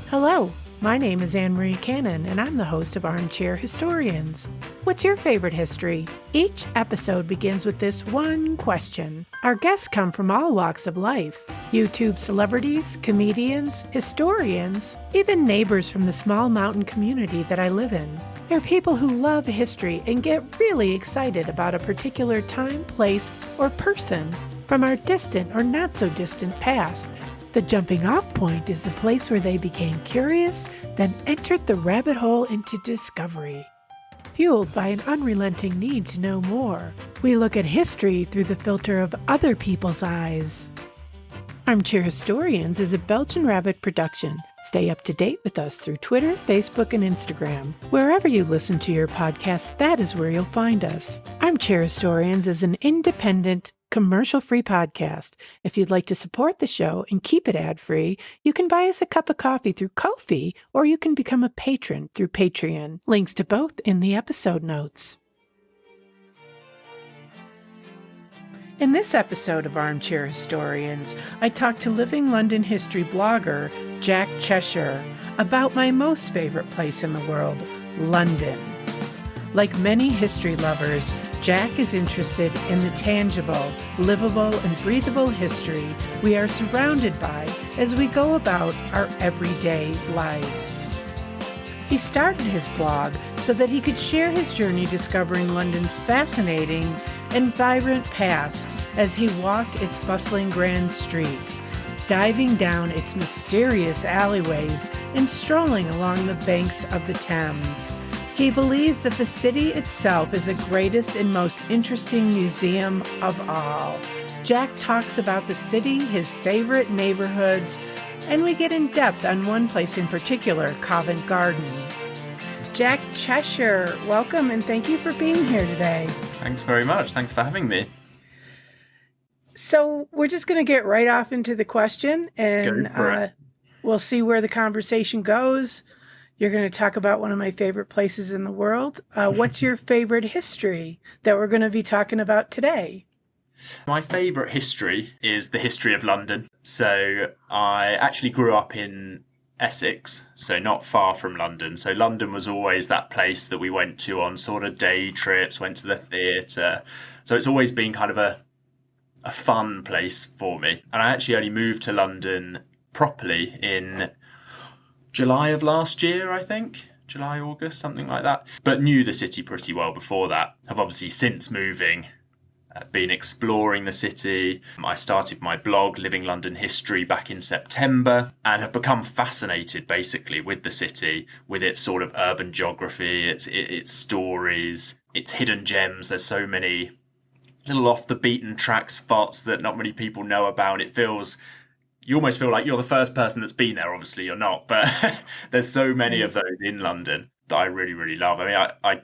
Hello, my name is Anne-Marie Cannon, and I'm the host of Armchair Historians. What's your favorite history? Each episode begins with this one question. Our guests come from all walks of life. YouTube celebrities, comedians, historians, even neighbors from the small mountain community that I live in. They're people who love history and get really excited about a particular time, place, or person from our distant or not so distant past. The jumping off point is the place where they became curious, then entered the rabbit hole into discovery. Fueled by an unrelenting need to know more, we look at history through the filter of other people's eyes. Armchair Historians is a Belgian Rabbit production. Stay up to date with us through Twitter, Facebook, and Instagram. Wherever you listen to your podcast, that is where you'll find us. Armchair Historians is an independent, commercial-free podcast. If you'd like to support the show and keep it ad-free, you can buy us a cup of coffee through Ko-fi, or you can become a patron through Patreon. Links to both in the episode notes. In this episode of Armchair Historians, I talked to living London history blogger Jack Cheser about my most favorite place in the world, London. Like many history lovers, Jack is interested in the tangible, livable, and breathable history we are surrounded by as we go about our everyday lives. He started his blog so that he could share his journey discovering London's fascinating and vibrant past as he walked its bustling grand streets, diving down its mysterious alleyways and strolling along the banks of the Thames. He believes that the city itself is the greatest and most interesting museum of all. Jack talks about the city, his favorite neighborhoods, and we get in depth on one place in particular, Covent Garden. Jack Chesher, welcome and thank you for being here today. Thanks very much. Thanks for having me. So we're just going to get right off into the question, and we'll see where the conversation goes. You're going to talk about one of my favorite places in the world. What's your favorite history that we're going to be talking about today? My favourite history is the history of London. So I actually grew up in Essex, so not far from London. So London was always that place that we went to on sort of day trips, went to the theatre. So it's always been kind of a fun place for me. And I actually only moved to London properly in July of last year, I think. July, August, something like that. But knew the city pretty well before that. I've obviously since moving been exploring the city. I started my blog, Living London History, back in September and have become fascinated basically with the city, with its sort of urban geography, its stories, its hidden gems. There's so many little off the beaten track spots that not many people know about. You almost feel like you're the first person that's been there. Obviously you're not, but there's so many of those in London that I really, really love. I mean,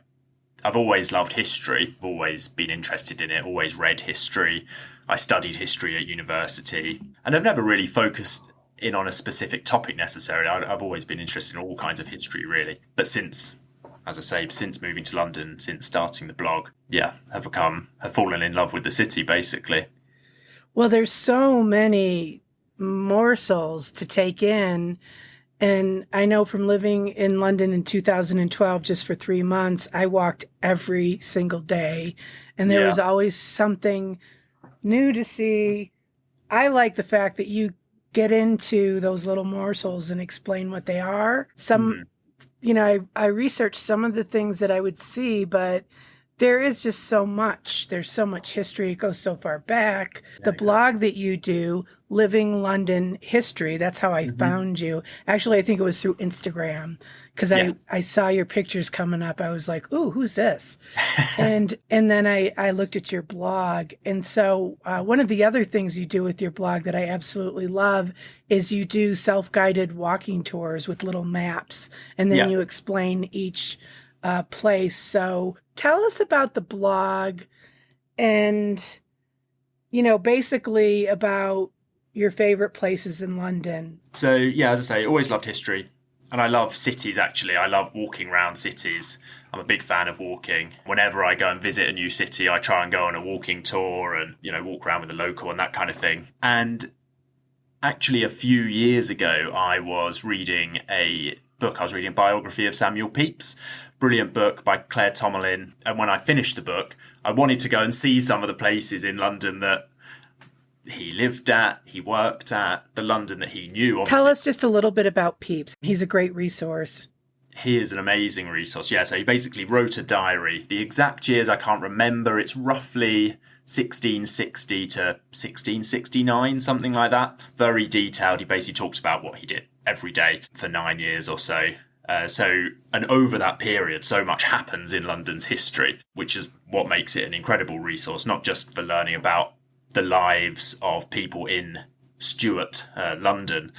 I've always loved history, I've always been interested in it, always read history. I studied history at university, and I've never really focused in on a specific topic necessarily. I've always been interested in all kinds of history, really. But since moving to London, since starting the blog, have fallen in love with the city, basically. Well, there's so many morsels to take in. And I know from living in London in 2012, just for 3 months, I walked every single day. And there was always something new to see. I like the fact that you get into those little morsels and explain what they are. I researched some of the things that I would see, but there is just so much. There's so much history. It goes so far back. The blog that you do, Living London History, that's how I found you. Actually, I think it was through Instagram because I saw your pictures coming up. I was like, ooh, who's this? and then I looked at your blog. And so one of the other things you do with your blog that I absolutely love is you do self-guided walking tours with little maps. And then you explain each place. So tell us about the blog and, basically about your favorite places in London. So, as I say, always loved history. And I love cities, actually. I love walking around cities. I'm a big fan of walking. Whenever I go and visit a new city, I try and go on a walking tour and, walk around with a local and that kind of thing. And Actually, a few years ago, I was reading a book. I was reading a biography of Samuel Pepys, brilliant book by Claire Tomalin. And when I finished the book, I wanted to go and see some of the places in London that he lived at, he worked at, the London that he knew. Obviously, tell us just a little bit about Pepys. He's a great resource. he is an amazing resource. Yeah, so he basically wrote a diary. The exact years I can't remember. It's roughly 1660 to 1669, something like that. Very detailed. He basically talks about what he did every day for 9 years or so. And over that period, so much happens in London's history, which is what makes it an incredible resource, not just for learning about the lives of people in Stuart, London,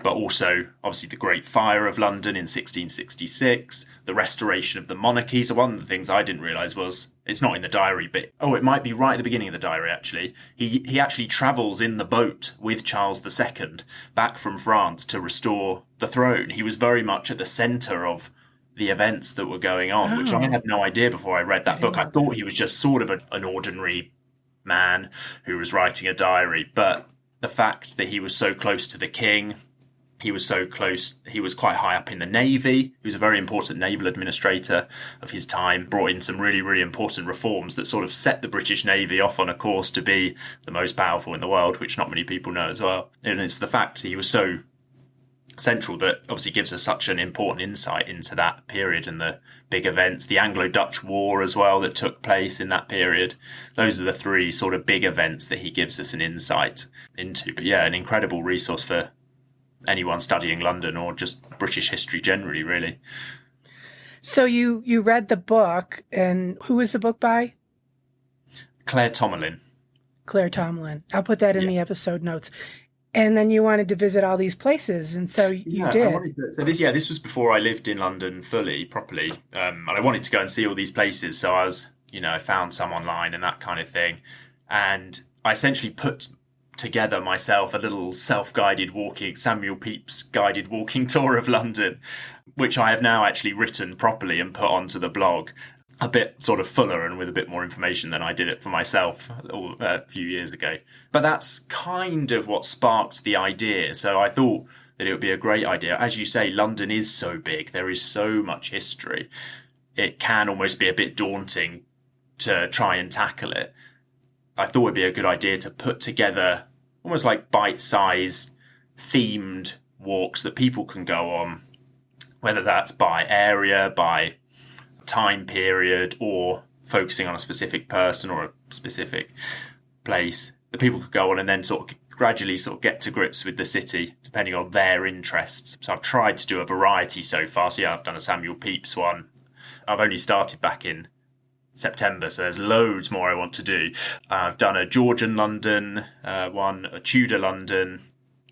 but also, obviously, the Great Fire of London in 1666, the restoration of the monarchy. So one of the things I didn't realise was, it's not in the diary, but, it might be right at the beginning of the diary, actually. He actually travels in the boat with Charles II back from France to restore the throne. He was very much at the centre of the events that were going on, which I had no idea before I read that book. I thought he was just sort of an ordinary man who was writing a diary, but the fact that he was so close to the king, he was so close, he was quite high up in the Navy. He was a very important naval administrator of his time, brought in some really, really important reforms that sort of set the British Navy off on a course to be the most powerful in the world, which not many people know as well. And it's the fact that he was so central that obviously gives us such an important insight into that period and the big events, the Anglo-Dutch War as well that took place in that period. Those are the three sort of big events that he gives us an insight into. But yeah, an incredible resource for anyone studying London or just British history generally, really. So you read the book, and who was the book by? Claire Tomalin. Claire Tomlin. I'll put that in the episode notes. And then you wanted to visit all these places, and so you did. This was before I lived in London properly, and I wanted to go and see all these places. So I was, I found some online and that kind of thing, and I essentially put together myself a little self-guided Samuel Pepys guided walking tour of London, which I have now actually written properly and put onto the blog, a bit sort of fuller and with a bit more information than I did it for myself a few years ago. But that's kind of what sparked the idea. So I thought that it would be a great idea. As you say, London is so big. There is so much history. It can almost be a bit daunting to try and tackle it. I thought it'd be a good idea to put together almost like bite-sized themed walks that people can go on, whether that's by area, by time period, or focusing on a specific person or a specific place that people could go on and then sort of gradually sort of get to grips with the city depending on their interests. So I've tried to do a variety so far. So yeah, I've done a Samuel Pepys one. I've only started back in September, so there's loads more I want to do. I've done a Georgian London one, a Tudor London.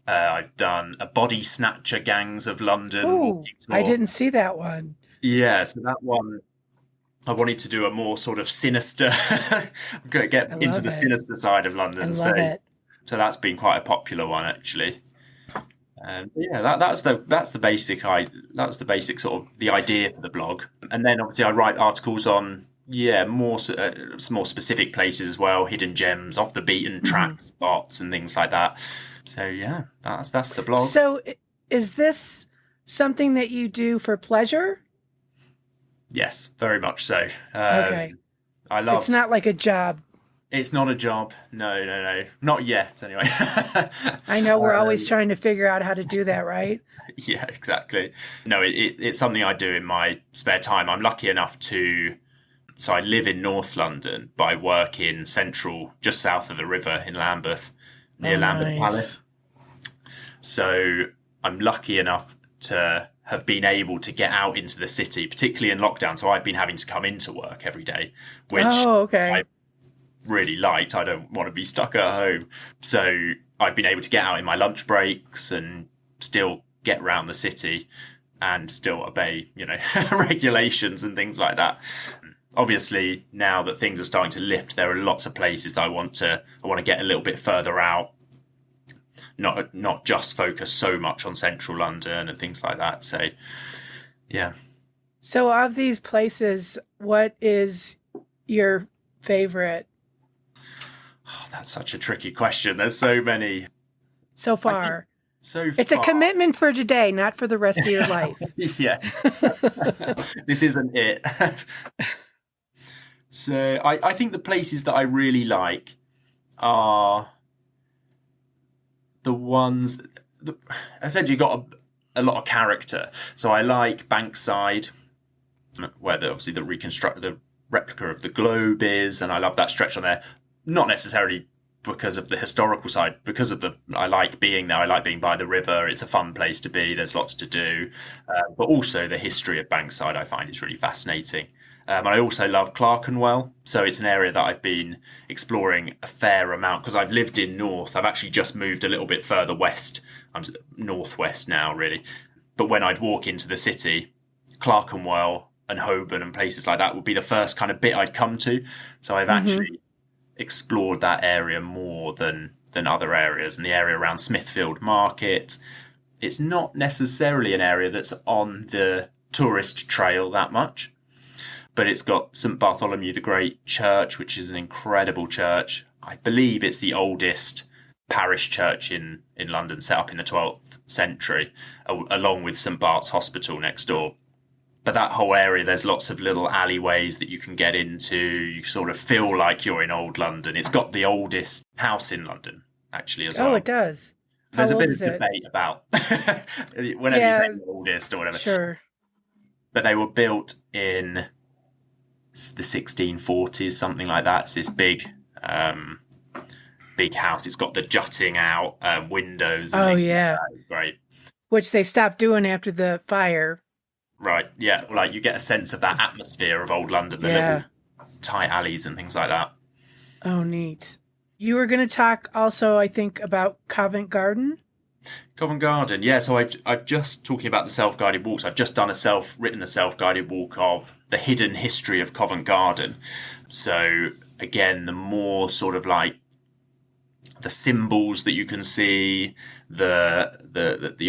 I've done a body snatcher gangs of London. Ooh, I didn't see that one. Yeah, so that one, I wanted to do a more sort of sinister, get into the sinister side of London. I love it. So that's been quite a popular one, actually. Yeah, that's the basic sort of the idea for the blog. And then obviously I write articles on more specific places as well, hidden gems, off the beaten track spots and things like that. So yeah, that's the blog. So is this something that you do for pleasure? Yes, very much so. Okay. It's not like a job. It's not a job. No. Not yet, anyway. I know we're always trying to figure out how to do that, right? Yeah, exactly. No, it's something I do in my spare time. I'm lucky enough so I live in North London, but I work in central, just south of the river in Lambeth, near Lambeth Palace. So I'm lucky enough to have been able to get out into the city, particularly in lockdown. So I've been having to come into work every day, which I really liked. I don't want to be stuck at home. So I've been able to get out in my lunch breaks and still get around the city and still obey, regulations and things like that. Obviously, now that things are starting to lift, there are lots of places that I want to get a little bit further out, not just focus so much on central London and things like that. So, yeah. So, of these places, what is your favorite? Oh, that's such a tricky question. There's so many. So far. So It's a far, commitment for today, not for the rest of your life. yeah, this isn't it. So I think the places that I really like are the ones that essentially got a lot of character. So I like Bankside, where obviously the replica of the globe is, and I love that stretch on there. Not necessarily because of the historical side, because of I like being there. I like being by the river. It's a fun place to be. There's lots to do, but also the history of Bankside I find is really fascinating. And I also love Clerkenwell. So it's an area that I've been exploring a fair amount because I've lived in North. I've actually just moved a little bit further west. I'm northwest now, really. But when I'd walk into the city, Clerkenwell and Holborn and places like that would be the first kind of bit I'd come to. So I've actually explored that area more than other areas. And the area around Smithfield Market, it's not necessarily an area that's on the tourist trail that much. But it's got St Bartholomew the Great Church, which is an incredible church. I believe it's the oldest parish church in London, set up in the 12th century, along with St Bart's Hospital next door. But that whole area, there's lots of little alleyways that you can get into. You sort of feel like you're in old London. It's got the oldest house in London, actually, as well. Oh, it does. There's a bit of debate about whenever you say the oldest or whatever. Sure. But they were built in the 1640s, something like that. It's this big house. It's got the jutting out windows. And it's great. Which they stopped doing after the fire. Right, yeah. Like you get a sense of that atmosphere of old London, the little tight alleys and things like that. Oh, neat. You were going to talk also, I think, about Covent Garden? Covent Garden, yeah. So I've just talking about the self-guided walks. I've just done a self-guided walk of the hidden history of Covent Garden. So again, the more sort of like the symbols that you can see, the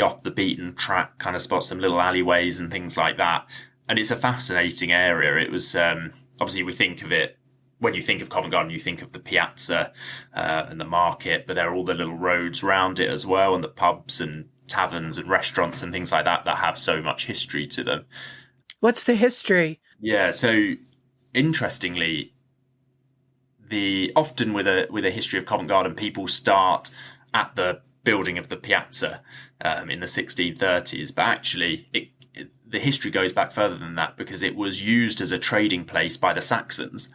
off the beaten track kind of spots, some little alleyways and things like that. And it's a fascinating area. It was obviously we think of it. When you think of Covent Garden, you think of the piazza and the market, but there are all the little roads around it as well, and the pubs and taverns and restaurants and things like that that have so much history to them. What's the history? Yeah, so interestingly, often with a history of Covent Garden, people start at the building of the piazza in the 1630s, but actually the history goes back further than that because it was used as a trading place by the Saxons.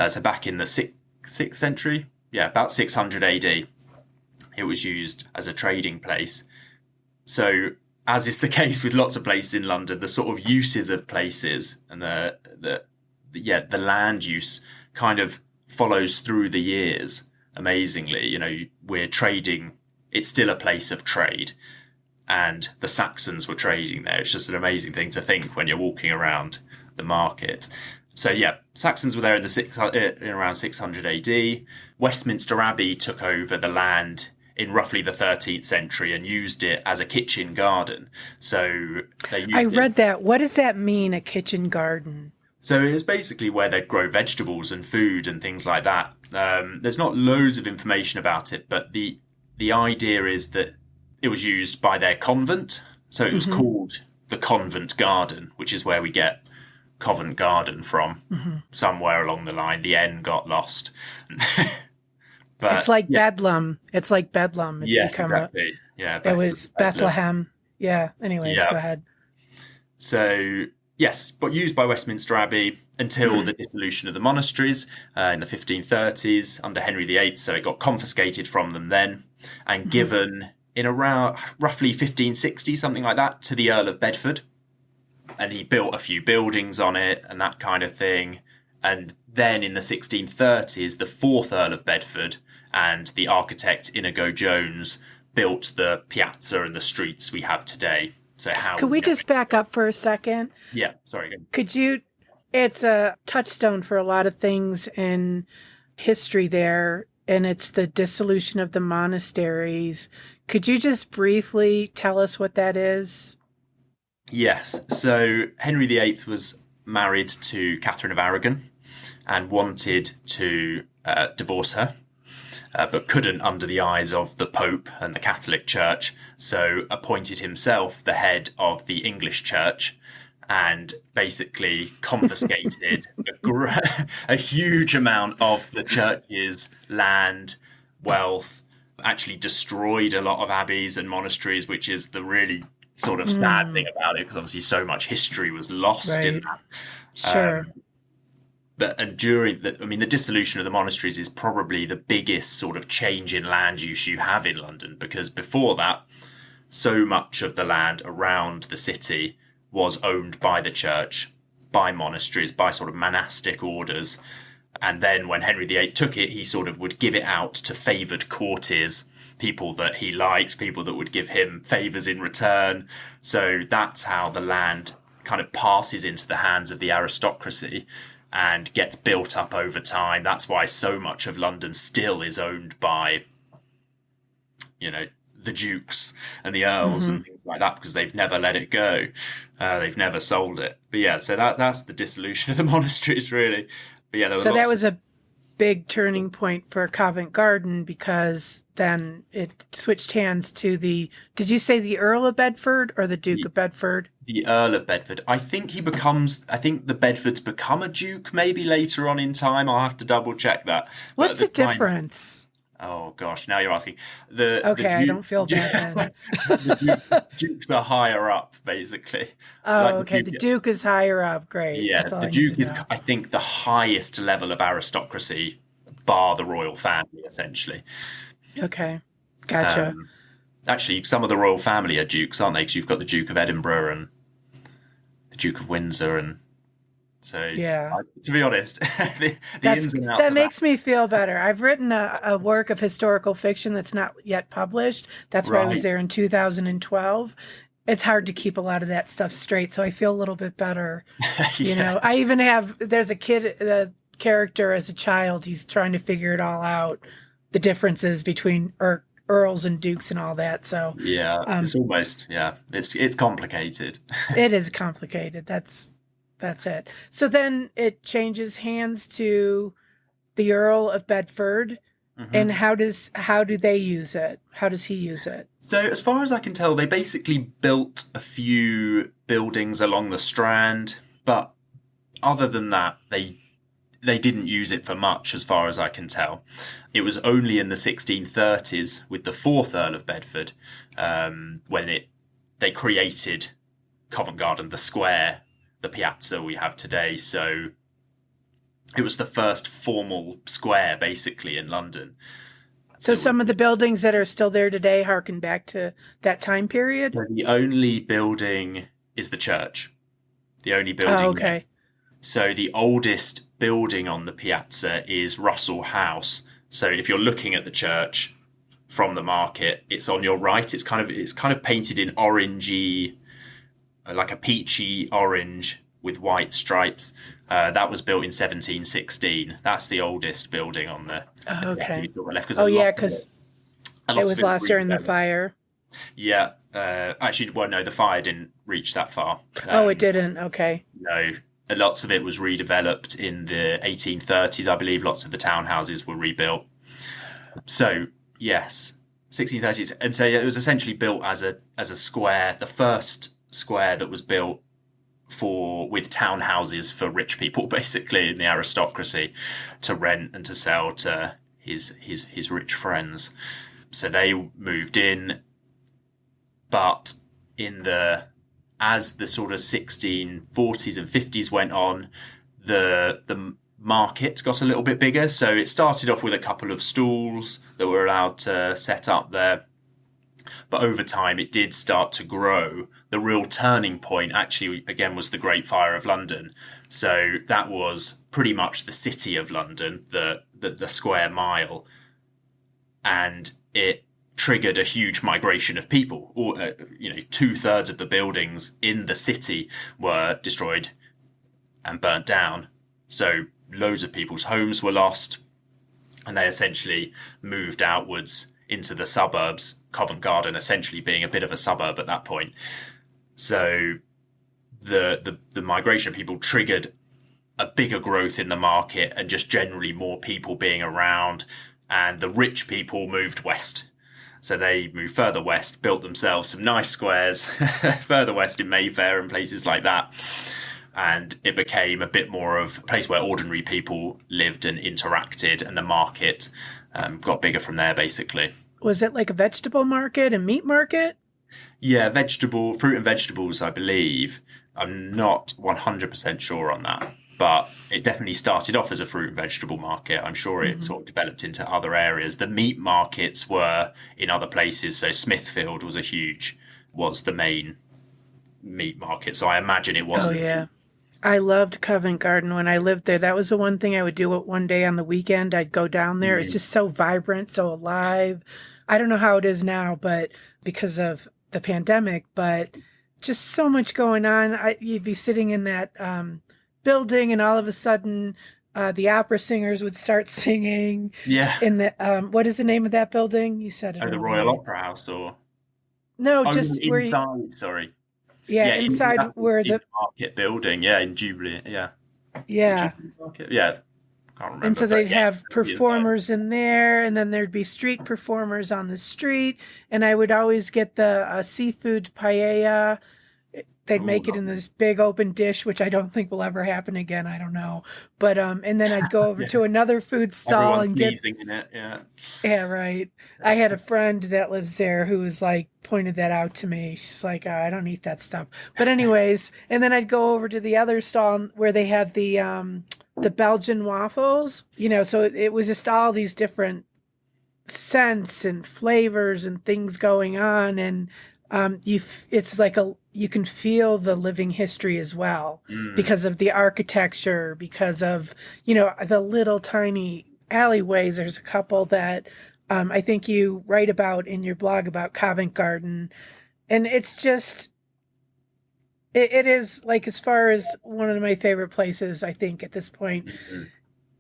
So back in the 6th century, about 600 AD, it was used as a trading place. So, as is the case with lots of places in London, the sort of uses of places and the land use kind of follows through the years. Amazingly, we're trading. It's still a place of trade, and the Saxons were trading there. It's just an amazing thing to think when you're walking around the market. So Saxons were there in around 600 AD. Westminster Abbey took over the land in roughly the 13th century and used it as a kitchen garden. So I read that. What does that mean, a kitchen garden? So it's basically where they'd grow vegetables and food and things like that. There's not loads of information about it, but the idea is that it was used by their convent. So it was called the Convent Garden, which is where we get Covent Garden from. Somewhere along the line, the N got lost. But it's like Bedlam. It's like Bedlam. It's exactly. It was Bethlehem. Yeah. Anyways, go ahead. So yes, but used by Westminster Abbey until the dissolution of the monasteries in the 1530s under Henry VIII. So it got confiscated from them then and given in around roughly 1560, something like that, to the Earl of Bedford. And he built a few buildings on it and that kind of thing. And then in the 1630s, the fourth Earl of Bedford and the architect Inigo Jones built the piazza and the streets we have today. So could we just back up for a second? Yeah, sorry. Could you? It's a touchstone for a lot of things in history there, and it's the dissolution of the monasteries. Could you just briefly tell us what that is? Yes. So Henry VIII was married to Catherine of Aragon and wanted to divorce her. but couldn't under the eyes of the Pope and the Catholic Church, so appointed himself the head of the English Church and basically confiscated a huge amount of the church's land, wealth, actually destroyed a lot of abbeys and monasteries, which is the really sort of sad thing about it, because obviously so much history was lost in that. Sure. And during the dissolution of the monasteries is probably the biggest sort of change in land use you have in London, because before that, so much of the land around the city was owned by the church, by monasteries, by sort of monastic orders. And then when Henry VIII took it, he sort of would give it out to favoured courtiers, people that he liked, people that would give him favours in return. So that's how the land kind of passes into the hands of the aristocracy and gets built up over time. That's why so much of London still is owned by, the dukes and the earls and things like that, because they've never let it go. They've never sold it. But yeah, so that's the dissolution of the monasteries, really. But yeah, that was a big turning point for Covent Garden, because then it switched hands to did you say the Earl of Bedford or the Duke of Bedford? The Earl of Bedford. I think the Bedfords become a duke maybe later on in time. I'll have to double check that. What's the difference? Oh gosh, now you're asking. I don't feel bad then. The dukes are higher up, basically. Oh, okay. The Duke is higher up. Great. Yeah, the Duke is, I think, the highest level of aristocracy, bar the royal family, essentially. Okay, gotcha. Actually, some of the royal family are dukes, aren't they? Because you've got the Duke of Edinburgh and the Duke of Windsor, and so yeah. To be honest, the ins and outs that makes me feel better. I've written a work of historical fiction that's not yet published. That's why I was there in 2012. It's hard to keep a lot of that stuff straight, so I feel a little bit better. Yeah. I even there's a character as a child. He's trying to figure it all out, the differences between earls and dukes and all that. So yeah, it's almost it's complicated. It is complicated. That's it. So then it changes hands to the Earl of Bedford. And how do they use it? How does he use it? So as far as I can tell, they basically built a few buildings along the Strand, but other than that, they didn't use it for much, as far as I can tell. It was only in the 1630s with the fourth Earl of Bedford when they created Covent Garden, the square, the piazza we have today. So it was the first formal square, basically, in London. So some of the buildings that are still there today harken back to that time period? So the only building is the church. The only building. Oh, okay. So the oldest building on the piazza is Russell House. So if you're looking at the church from the market, it's on your right. It's kind of painted in orangey, like a peachy orange with white stripes. That was built in 1716. That's the oldest building on the okay. left. Because it was lost during the fire. Yeah. Actually, well, no, the fire didn't reach that far. It didn't. Okay. No. Lots of it was redeveloped in the 1830s, I believe. Lots of the townhouses were rebuilt. So, yes, 1630s. And so it was essentially built as a square, the first square that was built with townhouses for rich people, basically, in the aristocracy, to rent and to sell to his rich friends. So they moved in, but as the sort of 1640s and 50s went on, the market got a little bit bigger. So it started off with a couple of stalls that were allowed to set up there. But over time, it did start to grow. The real turning point, actually, again, was the Great Fire of London. So that was pretty much the city of London, the square mile. And it triggered a huge migration of people. 2/3 of the buildings in the city were destroyed and burnt down. So loads of people's homes were lost, and they essentially moved outwards into the suburbs, Covent Garden essentially being a bit of a suburb at that point. So the migration of people triggered a bigger growth in the market and just generally more people being around. and the rich people moved west. So they moved further west, built themselves some nice squares further west in Mayfair and places like that. And it became a bit more of a place where ordinary people lived and interacted, and the market got bigger from there, basically. Was it like a vegetable market and meat market? Yeah, fruit and vegetables, I believe. I'm not 100% sure on that, but it definitely started off as a fruit and vegetable market. I'm sure it sort of developed into other areas. The meat markets were in other places. So Smithfield was the main meat market. So I imagine it wasn't. Oh, yeah. I loved Covent Garden when I lived there. That was the one thing I would do one day on the weekend. I'd go down there. It's just so vibrant, so alive. I don't know how it is now, but because of the pandemic, but just so much going on. You'd be sitting in that building, and all of a sudden the opera singers would start singing. Yeah. In the what is the name of that building? You said it. Oh, the Royal Opera House, or just inside. where Sorry. Yeah, inside where the market building. Yeah, in Jubilee. Yeah. Yeah. Yeah. Can't remember. And so they'd have performers in there, and then there'd be street performers on the street. And I would always get the seafood paella. They'd make it in this big open dish, which I don't think will ever happen again. I don't know. But and then I'd go over to another food stall and get in it. Yeah. Yeah, right. I had a friend that lives there who was like pointed that out to me. She's like, I don't eat that stuff. But anyways, and then I'd go over to the other stall where they had the Belgian waffles. So it was just all these different scents and flavors and things going on, and it's like you can feel the living history as well because of the architecture, because of the little tiny alleyways. There's a couple that I think you write about in your blog about Covent Garden, and it's just it is like, as far as one of my favorite places, I think, at this point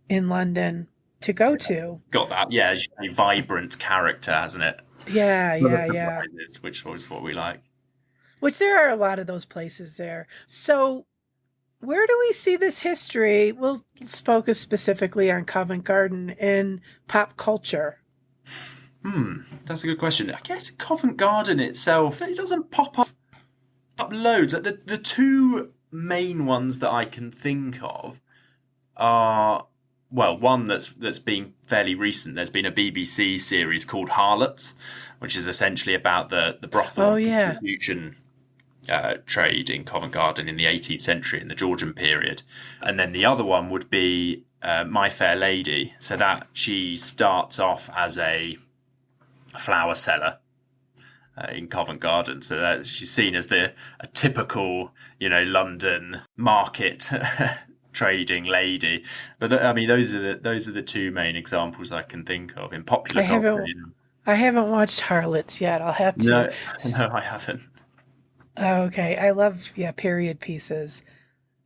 in London to go to. Got that? Yeah, it's a vibrant character, hasn't it? Yeah. Which was what we like. Which there are a lot of those places there. So where do we see this history? Well, let's focus specifically on Covent Garden in pop culture. That's a good question. I guess Covent Garden itself, it doesn't pop up loads. The two main ones that I can think of are, well, one that's been fairly recent. There's been a BBC series called Harlots, which is essentially about the brothel prostitution trade in Covent Garden in the 18th century, in the Georgian period. And then the other one would be My Fair Lady. So that she starts off as a flower seller in Covent Garden. So that she's seen as a typical, London market trading lady. But I mean, those are the two main examples I can think of in popular culture. I haven't watched Harlots yet. I'll have to. No, I haven't. Okay. I love, period pieces.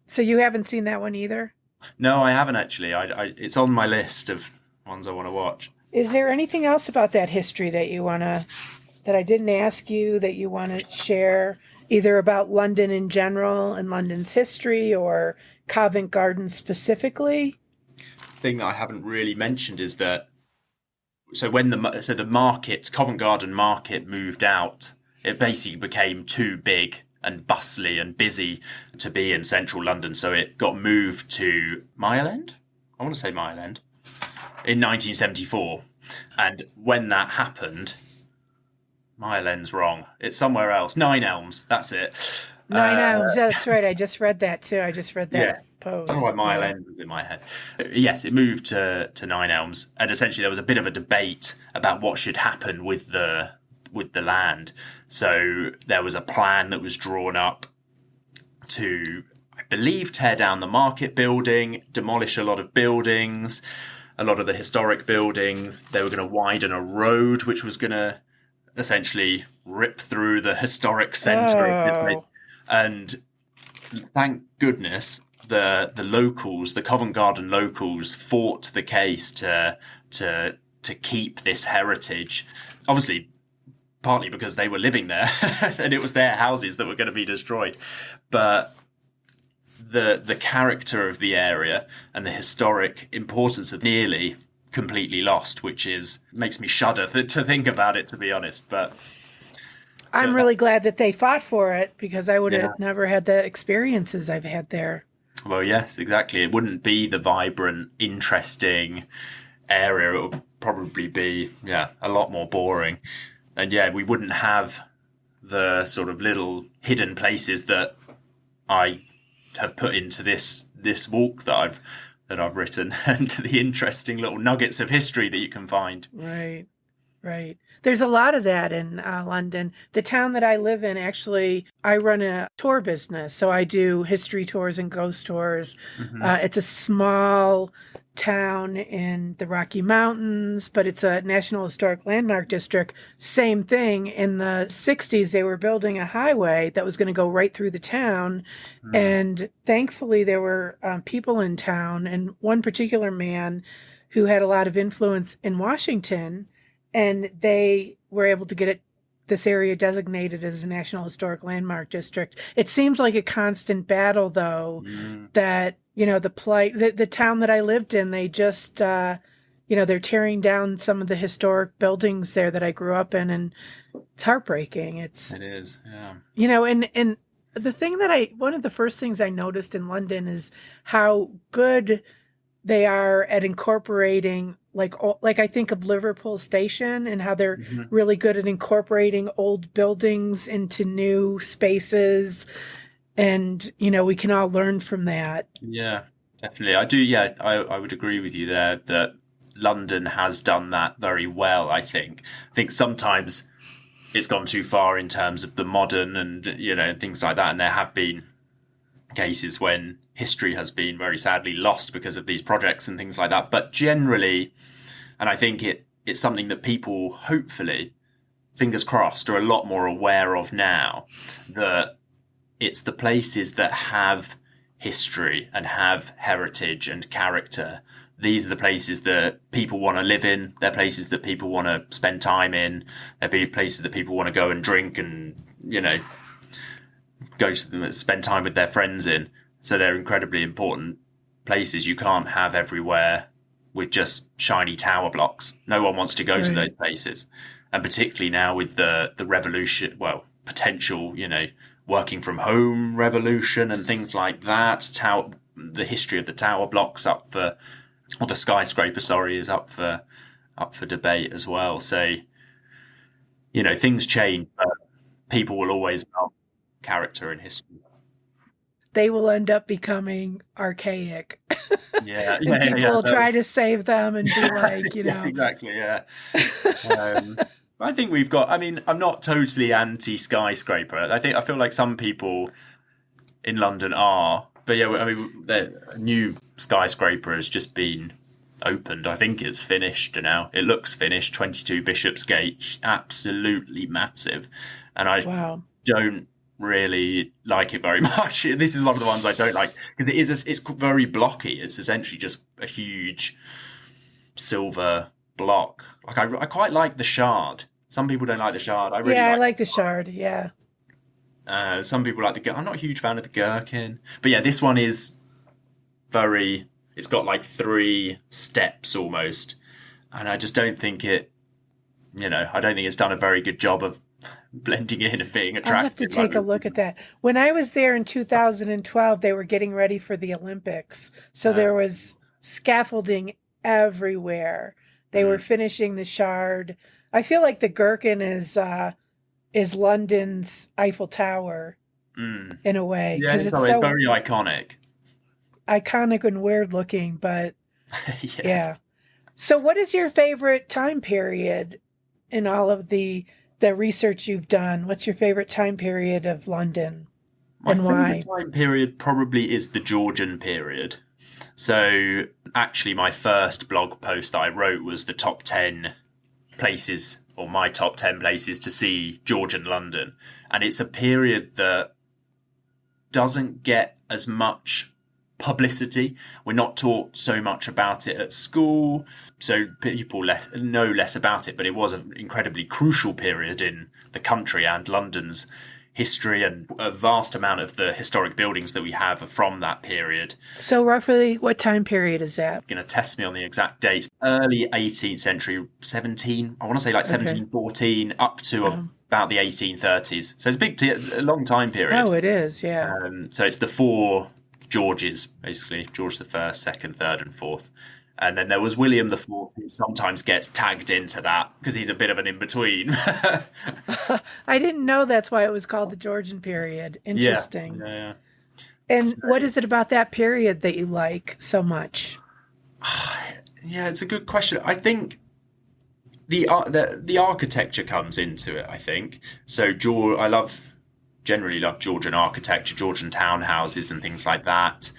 So you haven't seen that one either? No, I haven't actually. It's on my list of ones I want to watch. Is there anything else about that history that I didn't ask you, that you want to share, either about London in general and London's history, or Covent Garden specifically? Thing that I haven't really mentioned is that when the market, Covent Garden market, moved out, it basically became too big and bustly and busy to be in central London. So it got moved to Mile End. I want to say Mile End in 1974. And when that happened, Mile End's wrong. It's somewhere else. Nine Elms. That's it. Nine Elms. That's right. I just read that too. I just read that post. Oh, Mile End was in my head. Yes, it moved to Nine Elms, and essentially there was a bit of a debate about what should happen with the land. So there was a plan that was drawn up to, I believe, tear down the market building, demolish a lot of buildings, a lot of the historic buildings. They were going to widen a road, which was going to essentially rip through the historic centre of the place. And thank goodness the locals, the Covent Garden locals, fought the case to keep this heritage. Obviously, partly because they were living there and it was their houses that were going to be destroyed. But the character of the area and the historic importance of nearly completely lost, which makes me shudder to think about it, to be honest. But I'm really glad that they fought for it, because I would yeah. have never had the experiences I've had there. Well, yes, exactly. It wouldn't be the vibrant, interesting area. It would probably be, a lot more boring. And we wouldn't have the sort of little hidden places that I have put into this walk that I've written, and the interesting little nuggets of history that you can find. Right. There's a lot of that in London. The town that I live in, actually, I run a tour business. So I do history tours and ghost tours. Mm-hmm. It's a small town in the Rocky Mountains, but it's a National Historic Landmark District. Same thing. In the 60s, they were building a highway that was going to go right through the town. Mm. And thankfully, there were people in town, and one particular man who had a lot of influence in Washington, and they were able to get this area designated as a National Historic Landmark District. It seems like a constant battle, though, that, the town that I lived in, they just, they're tearing down some of the historic buildings there that I grew up in, and it's heartbreaking. It is, yeah. And the thing one of the first things I noticed in London is how good they are at incorporating, like I think of Liverpool Station, and how they're really good at incorporating old buildings into new spaces. And, we can all learn from that. Yeah, definitely. I do. Yeah, I would agree with you there that London has done that very well, I think. I think sometimes it's gone too far in terms of the modern and, things like that. And there have been cases when history has been very sadly lost because of these projects and things like that. But generally, and I think it's something that people, hopefully, fingers crossed, are a lot more aware of now, that it's the places that have history and have heritage and character. These are the places that people want to live in. They're places that people want to spend time in. They're places that people want to go and drink and, go to them and spend time with their friends in. So they're incredibly important places. You can't have everywhere with just shiny tower blocks. No one wants to go to those places. And particularly now with the revolution, potential, working from home revolution and things like that. The history of the tower blocks or the skyscraper, is up for debate as well. So, things change, but people will always love character and history. They will end up becoming archaic. Yeah, and people will try to save them and be like, exactly, yeah. I think we've got. I mean, I'm not totally anti-skyscraper. I feel like some people in London are, but the new skyscraper has just been opened. I think it's finished now. It looks finished. 22 Bishopsgate, absolutely massive, and I don't really like it very much. This is one of the ones I don't like because it's very blocky. It's essentially just a huge silver block. Like I quite like the Shard. Some people don't like the Shard. I like the Shard. Yeah. Some people like I'm not a huge fan of the Gherkin, but yeah, this one is very. It's got like 3 steps almost, and I just don't think it. I don't think it's done a very good job of blending in and being attractive. I'll have to take a look at that. When I was there in 2012, they were getting ready for the Olympics. So there was scaffolding everywhere. They were finishing the Shard. I feel like the Gherkin is London's Eiffel Tower in a way. Yeah, it's very iconic. Iconic and weird looking, but yeah. So what is your favorite time period in all of the research you've done? What's your favorite time period of London and why? My favorite time period probably is the Georgian period. So actually my first blog post that I wrote was the top 10 places, or my top 10 places to see Georgian London. And it's a period that doesn't get as much publicity. We're not taught so much about it at school, so people know less about it, but it was an incredibly crucial period in the country and London's history, and a vast amount of the historic buildings that we have are from that period. So roughly what time period is that? Going to test me on the exact date. Early 18th century, I want to say like 1714 up to about the 1830s. So it's a long time period. Oh, it is, yeah. So it's the four Georges, basically. George the First, Second, Third, and Fourth. And then there was William IV, who sometimes gets tagged into that because he's a bit of an in-between. I didn't know that's why it was called the Georgian period. Interesting. Yeah. And what is it about that period that you like so much? Yeah, it's a good question. I think the architecture comes into it, I think. So generally love Georgian architecture, Georgian townhouses and things like that.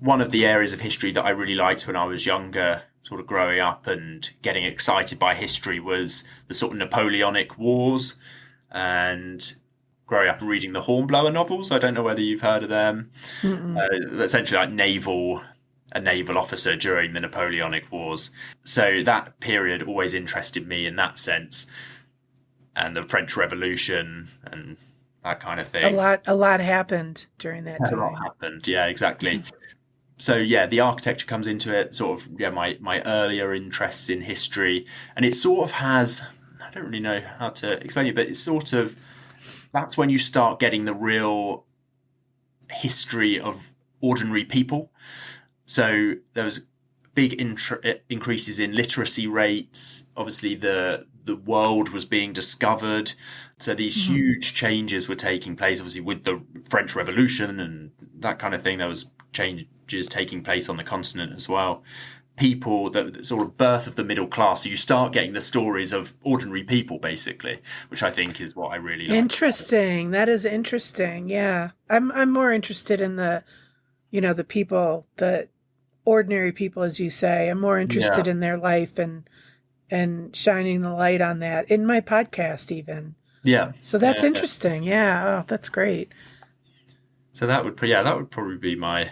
One of the areas of history that I really liked when I was younger, sort of growing up and getting excited by history, was the sort of Napoleonic Wars, and growing up and reading the Hornblower novels. I don't know whether you've heard of them. Essentially like a naval officer during the Napoleonic Wars. So that period always interested me in that sense. And the French Revolution and that kind of thing. A lot happened during that time. A lot happened, yeah, exactly. So yeah, the architecture comes into it, sort of, yeah, my earlier interests in history. And it sort of has, I don't really know how to explain it, but it's sort of, that's when you start getting the real history of ordinary people. So there was big increases in literacy rates. Obviously, the world was being discovered. So these huge changes were taking place, obviously, with the French Revolution and that kind of thing. There was changes taking place on the continent as well. The sort of birth of the middle class. So you start getting the stories of ordinary people, basically, which I think is what I really like. Interesting. That is interesting. Yeah. I'm more interested in the people, the ordinary people, as you say. I'm more interested in their life and shining the light on that in my podcast even. Yeah. So that's interesting. Yeah. Oh, that's great. So that would probably be my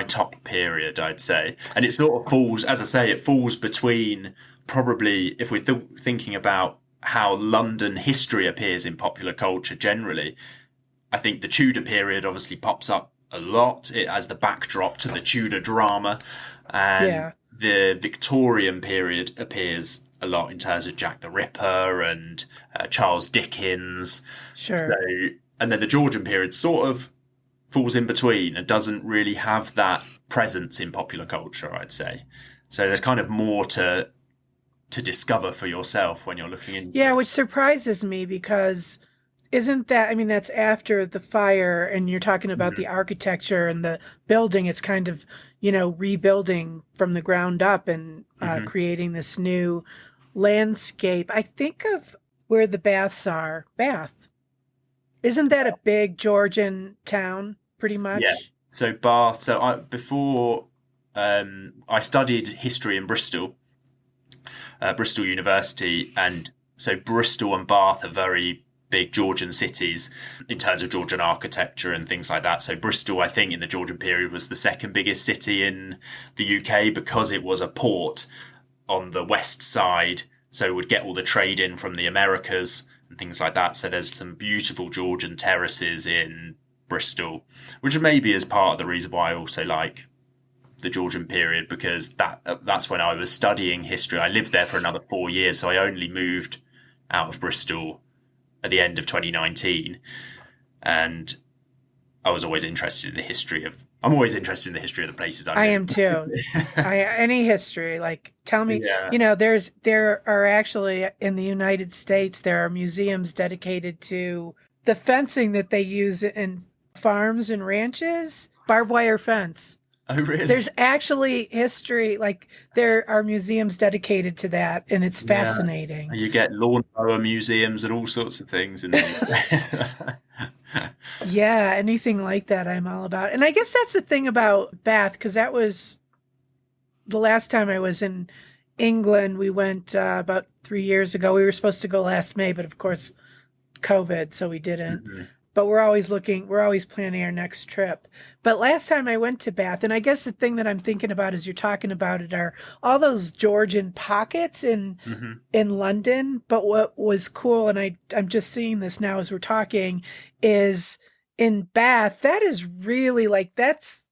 top period, I'd say. And it sort of falls, as I say, it falls between probably, if we're thinking about how London history appears in popular culture generally, I think the Tudor period obviously pops up a lot as the backdrop to the Tudor drama. And the Victorian period appears a lot in terms of Jack the Ripper and Charles Dickens. Sure. So, and then the Georgian period sort of falls in between and doesn't really have that presence in popular culture, I'd say. So there's kind of more to discover for yourself when you're looking into it. Which surprises me because isn't that, I mean, that's after the fire and you're talking about the architecture and the building. It's kind of, rebuilding from the ground up and creating this new landscape. I think of where the baths are. Bath. Isn't that a big Georgian town, pretty much? Yeah. So Bath. So I studied history in Bristol, Bristol University, and so Bristol and Bath are very big Georgian cities in terms of Georgian architecture and things like that. So Bristol, I think, in the Georgian period was the second biggest city in the UK because it was a port on the west side. So it would get all the trade in from the Americas and things like that. So there's some beautiful Georgian terraces in Bristol, which maybe is part of the reason why I also like the Georgian period, because that's when I was studying history. I lived there for another 4 years, so I only moved out of Bristol at the end of 2019, and I was always interested in the history of. I'm always interested in the history of the places I am too. Any history, like tell me. Yeah. There are actually in the United States there are museums dedicated to the fencing that they use in farms and ranches, barbed wire fence. Oh, really? There's actually history, like there are museums dedicated to that, and it's fascinating. You get lawnmower museums and all sorts of things. Yeah, anything like that I'm all about. And I guess that's the thing about Bath, because that was the last time I was in England. We went about 3 years ago. We were supposed to go last May, but of course, COVID, so we didn't. Mm-hmm. but we're always planning our next trip. But last time I went to Bath, and I guess the thing that I'm thinking about as you're talking about it are all those Georgian pockets in London. But what was cool, and I'm just seeing this now as we're talking, is in Bath, that is really like, that's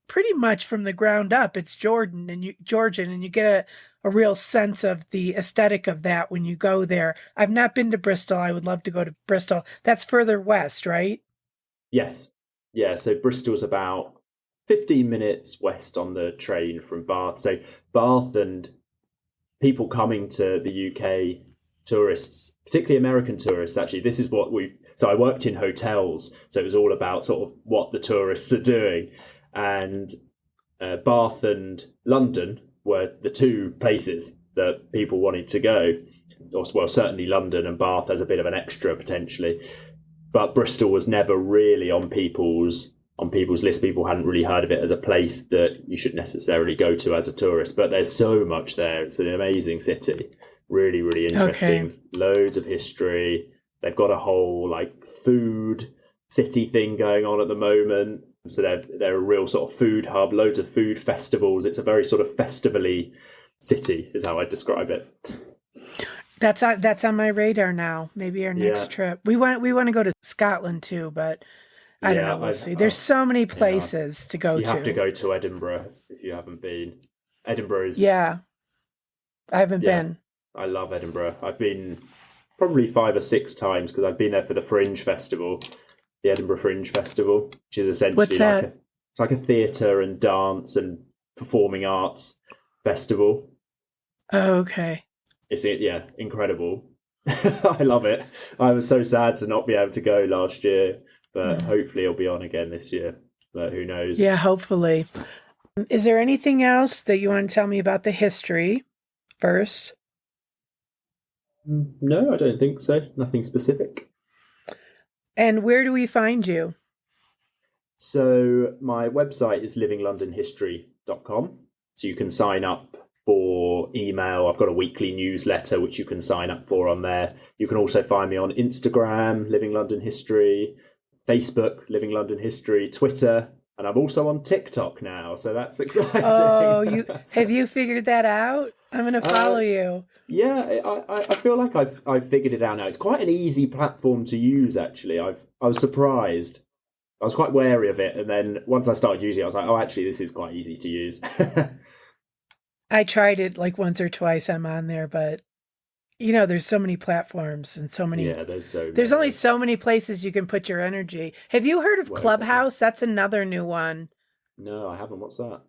pretty much from the ground up. It's Georgian, and you get a real sense of the aesthetic of that when you go there. I've not been to Bristol. I would love to go to Bristol. That's further west, right? Yes. Yeah, so Bristol's about 15 minutes west on the train from Bath. So Bath, and people coming to the UK, tourists, particularly American tourists, actually, this is what so I worked in hotels, so it was all about sort of what the tourists are doing. And Bath and London were the two places that people wanted to go. Well, certainly London and Bath as a bit of an extra potentially, but Bristol was never really on people's list. People hadn't really heard of it as a place that you should necessarily go to as a tourist. But there's so much there. It's an amazing city, really, really interesting. Okay. Loads of history. They've got a whole like food city thing going on at the moment. So they're a real sort of food hub, loads of food festivals. It's a very sort of festival-y city is how I describe it. That's on my radar now. Maybe our next trip. We want to go to Scotland too, but I don't know. We'll see. There's so many places to go to. You have to go to Edinburgh if you haven't been. Edinburgh is... Yeah. I haven't been. I love Edinburgh. I've been probably 5 or 6 times because I've been there for the Fringe Festival. The Edinburgh Fringe Festival, which is essentially it's like a theatre and dance and performing arts festival. Oh, okay. It's incredible. I love it. I was so sad to not be able to go last year, but hopefully it'll be on again this year. But who knows? Yeah, hopefully. Is there anything else that you want to tell me about the history first? No, I don't think so. Nothing specific. And where do we find you? So my website is livinglondonhistory.com. So you can sign up for email. I've got a weekly newsletter, which you can sign up for on there. You can also find me on Instagram, Living London History, Facebook, Living London History, Twitter, and I'm also on TikTok now. So that's exciting. Oh, have you figured that out? I'm going to follow you. Yeah, I feel like I've figured it out now. It's quite an easy platform to use, actually. I was surprised. I was quite wary of it, and then once I started using it, I was like, oh, actually, this is quite easy to use. I tried it like once or twice. I'm on there, but there's so many platforms and so many. Yeah, there's only so many places you can put your energy. Have you heard of Clubhouse? That's another new one. No, I haven't. What's that?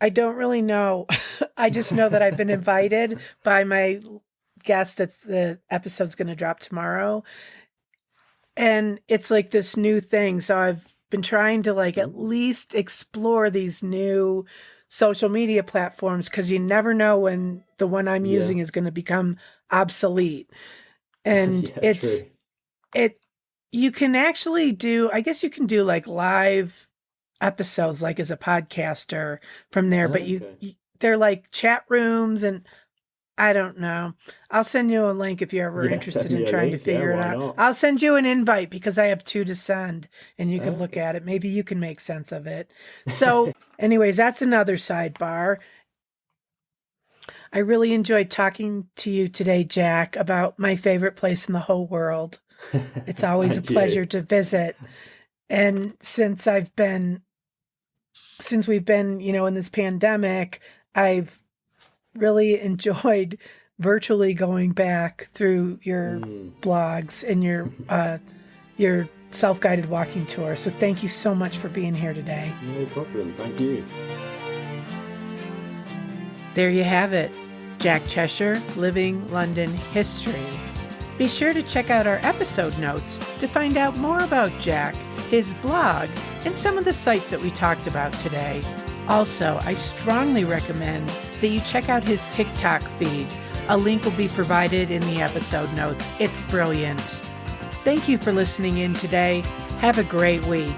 I don't really know. I just know that I've been invited by my guest that the episode's going to drop tomorrow. And it's like this new thing. So I've been trying to at least explore these new social media platforms because you never know when the one I'm using is going to become obsolete. And you can actually do, I guess you can do live episodes as a podcaster from there, but they're like chat rooms, and I don't know. I'll send you a link if you're ever interested in trying to figure it out. I'll send you an invite because I have 2 to send, and you can look at it. Maybe you can make sense of it. So anyways, that's another sidebar. I really enjoyed talking to you today, Jack, about my favorite place in the whole world. It's always a pleasure to visit. And since we've been, in this pandemic, I've really enjoyed virtually going back through your blogs and your self-guided walking tour. So thank you so much for being here today. No problem. Thank you. There you have it. Jack Chesher, Living London History. Be sure to check out our episode notes to find out more about Jack, his blog, and some of the sites that we talked about today. Also, I strongly recommend that you check out his TikTok feed. A link will be provided in the episode notes. It's brilliant. Thank you for listening in today. Have a great week.